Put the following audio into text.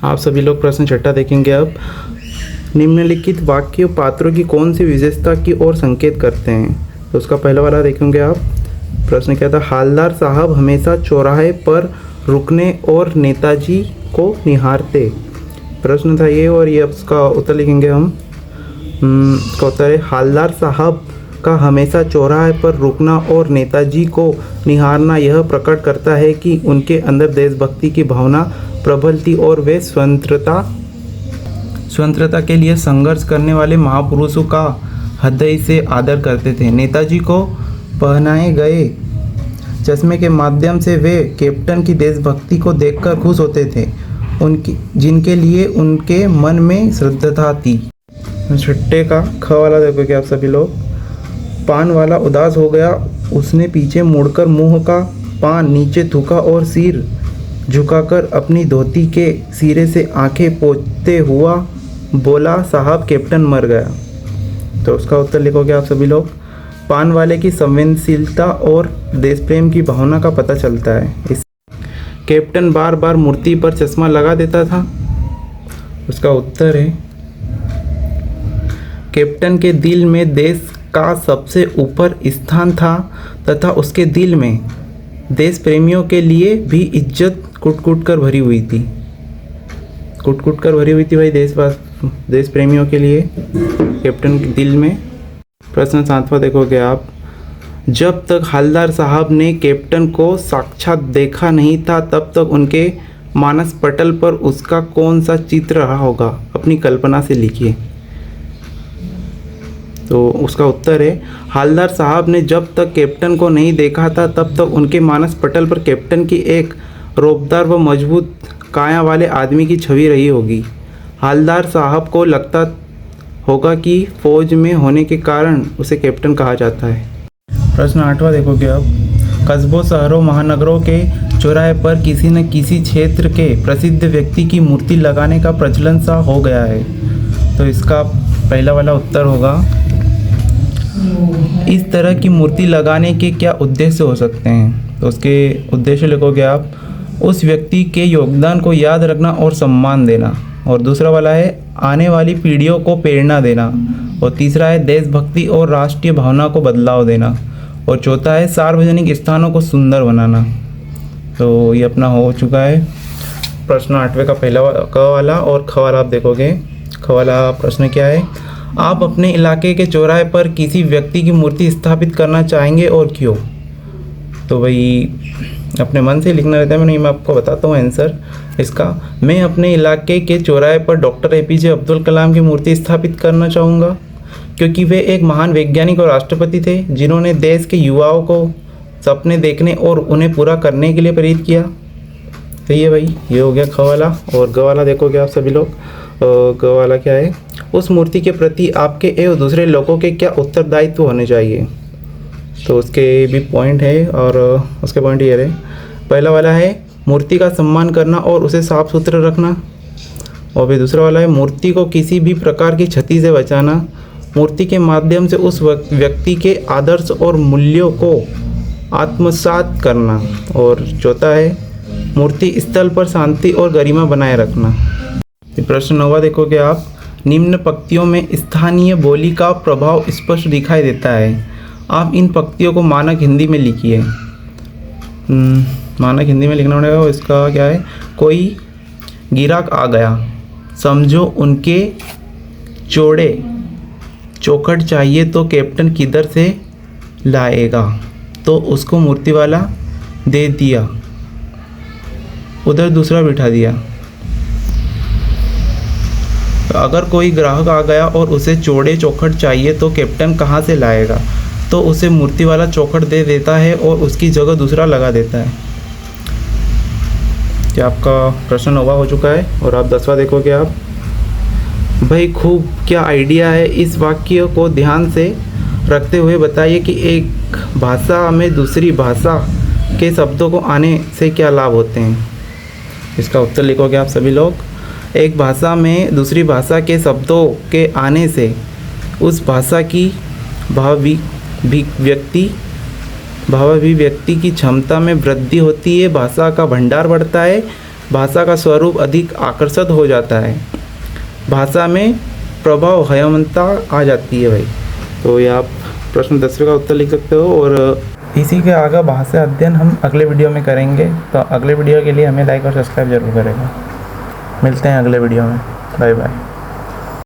आप सभी लोग प्रश्न छठा देखेंगे। अब निम्नलिखित वाक्य पात्रों की कौन सी विशेषता की ओर संकेत करते हैं। तो उसका पहला वाला देखेंगे आप। प्रश्न क्या था, हालदार साहब हमेशा चौराहे पर रुकने और नेताजी को निहारते। प्रश्न था ये, और ये उसका उत्तर लिखेंगे हम। इसका उत्तर है, हालदार साहब का हमेशा चौराहे पर रुकना और नेताजी को निहारना यह प्रकट करता है कि उनके अंदर देशभक्ति की भावना प्रबल थी और वे स्वतंत्रता के लिए संघर्ष करने वाले महापुरुषों का हृदय से आदर करते थे। नेताजी को पहनाए गए चश्मे के माध्यम से वे कैप्टन की देशभक्ति को देखकर खुश होते थे, जिनके लिए उनके मन में श्रद्धा थी। छठे का ख वाला देखोगे आप सभी लोग। पान वाला उदास हो गया, उसने पीछे मुड़कर मुंह का पान नीचे थूका और सिर झुकाकर अपनी धोती के सिरे से आंखें पोंछते हुआ बोला, साहब कैप्टन मर गया। तो उसका उत्तर लिखोगे आप सभी लोग। पान वाले की संवेदनशीलता और देश प्रेम की भावना का पता चलता है। इस कैप्टन बार बार मूर्ति पर चश्मा लगा देता था। उसका उत्तर है, कैप्टन के दिल में देश का सबसे ऊपर स्थान था तथा उसके दिल में देश प्रेमियों के लिए भी इज्जत कुट-कुट कर भरी हुई थी। कुट-कुट कर भरी हुई थी भाई देश प्रेमियों के लिए कैप्टन के दिल में। प्रश्न 7वां देखोगे आप। जब तक हवलदार साहब ने कैप्टन को साक्षात देखा नहीं था तब तक उनके मानस पटल पर उसका कौन सा चित्र रहा होगा, अपनी कल्पना से लिखिए। तो उसका उत्तर है, हवलदार साहब ने जब तक कैप्टन को नहीं देखा था तब तक उनके मानस पटल पर कैप्टन की एक रौबदार व मजबूत काया वाले आदमी की छवि रही होगी। हवलदार साहब को लगता होगा कि फौज में होने के कारण उसे कैप्टन कहा जाता है। प्रश्न 8वां देखोगे आप। कस्बों, शहरों, महानगरों के चौराहे पर किसी न किसी क्षेत्र के प्रसिद्ध व्यक्ति की मूर्ति लगाने का प्रचलन सा हो गया है। तो इसका पहला वाला उत्तर होगा, इस तरह की मूर्ति लगाने के क्या उद्देश्य हो सकते हैं। तो उसके उद्देश्य लिखोगे आप, उस व्यक्ति के योगदान को याद रखना और सम्मान देना। और दूसरा वाला है, आने वाली पीढ़ियों को प्रेरणा देना। और तीसरा है, देशभक्ति और राष्ट्रीय भावना को बदलाव देना। और चौथा है, सार्वजनिक स्थानों को सुंदर बनाना। तो ये अपना हो चुका है प्रश्न 8वें का पहला क वाला। और ख वाला आप देखोगे। ख वाला प्रश्न क्या है, आप अपने इलाके के चौराहे पर किसी व्यक्ति की मूर्ति स्थापित करना चाहेंगे और क्यों। तो भाई अपने मन से लिखना रहता है, मैं आपको बताता हूँ आंसर इसका। मैं अपने इलाके के चौराहे पर डॉक्टर APJ अब्दुल कलाम की मूर्ति स्थापित करना चाहूँगा, क्योंकि वे एक महान वैज्ञानिक और राष्ट्रपति थे जिन्होंने देश के युवाओं को सपने देखने और उन्हें पूरा करने के लिए प्रेरित किया। सही है भाई, ये हो गया ख वाला। और ग वाला देखोगे आप सभी लोग। ग वाला क्या है, उस मूर्ति के प्रति आपके एवं दूसरे लोगों के क्या उत्तरदायित्व होने चाहिए। तो उसके भी पॉइंट है, और उसके पॉइंट ये है। पहला वाला है, मूर्ति का सम्मान करना और उसे साफ सुथरा रखना। और फिर दूसरा वाला है, मूर्ति को किसी भी प्रकार की क्षति से बचाना। मूर्ति के माध्यम से उस व्यक्ति के आदर्श और मूल्यों को आत्मसात करना। और चौथा है, मूर्ति स्थल पर शांति और गरिमा बनाए रखना। प्रश्न 9वां देखोगे आप। निम्न पंक्तियों में स्थानीय बोली का प्रभाव स्पष्ट दिखाई देता है। आप इन पंक्तियों को मानक हिंदी में लिखिए। मानक हिंदी में लिखना पड़ेगा। इसका क्या है, कोई गिराक आ गया, समझो उनके चौड़े चौखट चाहिए तो कैप्टन किधर से लाएगा। तो उसको मूर्ति वाला दे दिया, उधर दूसरा बिठा दिया। अगर कोई ग्राहक आ गया और उसे चौड़े चौखट चाहिए तो कैप्टन कहाँ से लाएगा। तो उसे मूर्ति वाला चौखट दे देता है और उसकी जगह दूसरा लगा देता है। क्या आपका प्रश्न 9वां हो चुका है। और आप 10वां देखोगे आप। भाई खूब क्या आइडिया है, इस वाक्य को ध्यान से रखते हुए बताइए कि एक भाषा में दूसरी भाषा के शब्दों को आने से क्या लाभ होते हैं। इसका उत्तर लिखोगे आप सभी लोग। एक भाषा में दूसरी भाषा के शब्दों के आने से उस भाषा की भावाभिव्यक्ति की क्षमता में वृद्धि होती है, भाषा का भंडार बढ़ता है, भाषा का स्वरूप अधिक आकर्षक हो जाता है, भाषा में प्रभाव हयमनता आ जाती है भाई। तो ये आप प्रश्न 10वें का उत्तर लिख सकते हो। और इसी के आगे भाषा अध्ययन हम अगले वीडियो में करेंगे, तो अगले वीडियो के लिए हमें लाइक और सब्सक्राइब जरूर करेगा। मिलते हैं अगले वीडियो में, बाय बाय।